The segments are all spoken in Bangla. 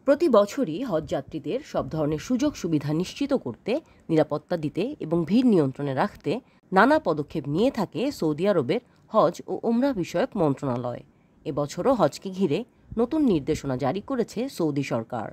প্রতি বছরই হজযাত্রীদের সব ধরনের সুযোগ সুবিধা নিশ্চিত করতে, নিরাপত্তা দিতে এবং ভিড় নিয়ন্ত্রণে রাখতে নানা পদক্ষেপ নিয়ে থাকে সৌদি আরবের হজ ও ওমরাহ বিষয়ক মন্ত্রণালয়। এবছরও হজকে ঘিরে নতুন নির্দেশনা জারি করেছে সৌদি সরকার।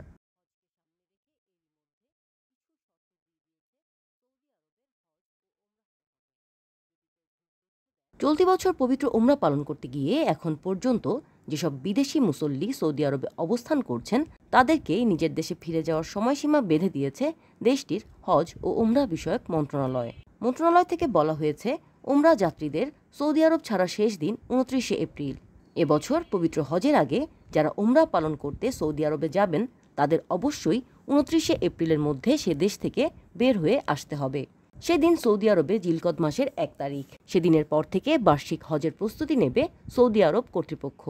চলতি বছর পবিত্র ওমরাহ পালন করতে গিয়ে এখন পর্যন্ত যেসব বিদেশি মুসল্লি সৌদি আরবে অবস্থান করছেন তাদেরকে নিজের দেশে ফিরে যাওয়ার সময়সীমা বেঁধে দিয়েছে দেশটির হজ ও ওমরাহ বিষয়ক মন্ত্রণালয় থেকে বলা হয়েছে, ওমরাহ যাত্রীদের সৌদি আরব ছাড়া শেষ দিন 29শে এপ্রিল। এবছর পবিত্র হজের আগে যারা ওমরাহ পালন করতে সৌদি আরবে যাবেন তাদের অবশ্যই 29শে এপ্রিলের মধ্যে সে দেশ থেকে বের হয়ে আসতে হবে। সেদিন সৌদি আরবে জিলকদ মাসের 1 তারিখ। সেদিনের পর থেকে বার্ষিক হজের প্রস্তুতি নেবে সৌদি আরব কর্তৃপক্ষ।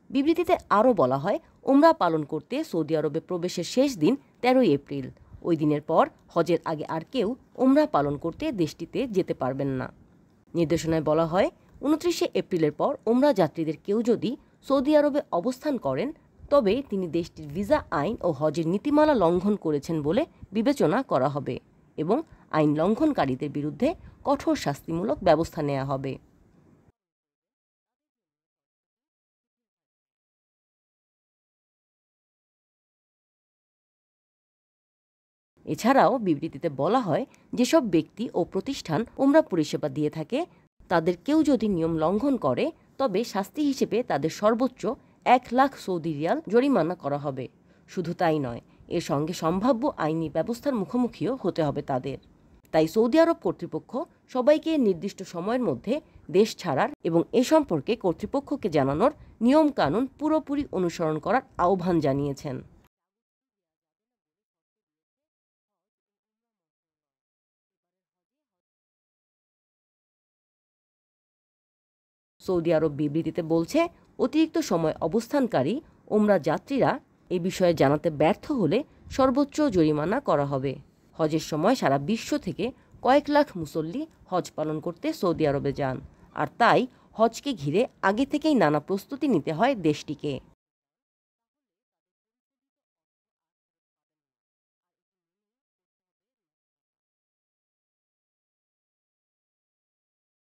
বিবৃতিতে আরও বলা হয়, ওমরাহ পালন করতে সৌদি আরবে প্রবেশের শেষ দিন 13ই এপ্রিল। ওই দিনের পর হজের আগে আর কেউ ওমরাহ পালন করতে দেশটিতে যেতে পারবেন না। নির্দেশনায় বলা হয়, 29শে এপ্রিলের পর ওমরাহ যাত্রীদের কেউ যদি সৌদি আরবে অবস্থান করেন তবে তিনি দেশটির ভিসা আইন ও হজের নীতিমালা লঙ্ঘন করেছেন বলে বিবেচনা করা হবে এবং আইন লঙ্ঘনকারীদের বিরুদ্ধে কঠোর শাস্তিমূলক ব্যবস্থা নেওয়া হবে। এছাড়াও বিবৃতিতে বলা হয়, যেসব ব্যক্তি ও প্রতিষ্ঠান ওমরাহ পরিষেবা দিয়ে থাকে তাদের কেউ যদি নিয়ম লঙ্ঘন করে তবে শাস্তি হিসেবে তাদের সর্বোচ্চ 1 লাখ সৌদি রিয়াল জরিমানা করা হবে। শুধু তাই নয়, এর সঙ্গে সম্ভাব্য আইনি ব্যবস্থার মুখোমুখিও হতে হবে তাদের। তাই সৌদি আরব কর্তৃপক্ষ সবাইকে নির্দিষ্ট সময়ের মধ্যে দেশ ছাড়ার এবং এ সম্পর্কে কর্তৃপক্ষকে জানানোর নিয়ম কানুন পুরোপুরি অনুসরণ করার আহ্বান জানিয়েছেন। সৌদি আরব বিবৃতিতে বলছে, অতিরিক্ত সময় অবস্থানকারী ওমরাহ যাত্রীরা এ বিষয়ে জানাতে ব্যর্থ হলে সর্বোচ্চ জরিমানা করা হবে। হজের সময় সারা বিশ্ব থেকে কয়েক লাখ মুসল্লি হজ পালন করতে সৌদি আরবে যান, আর তাই হজকে ঘিরে আগে থেকেই নানা প্রস্তুতি নিতে হয় দেশটিকে।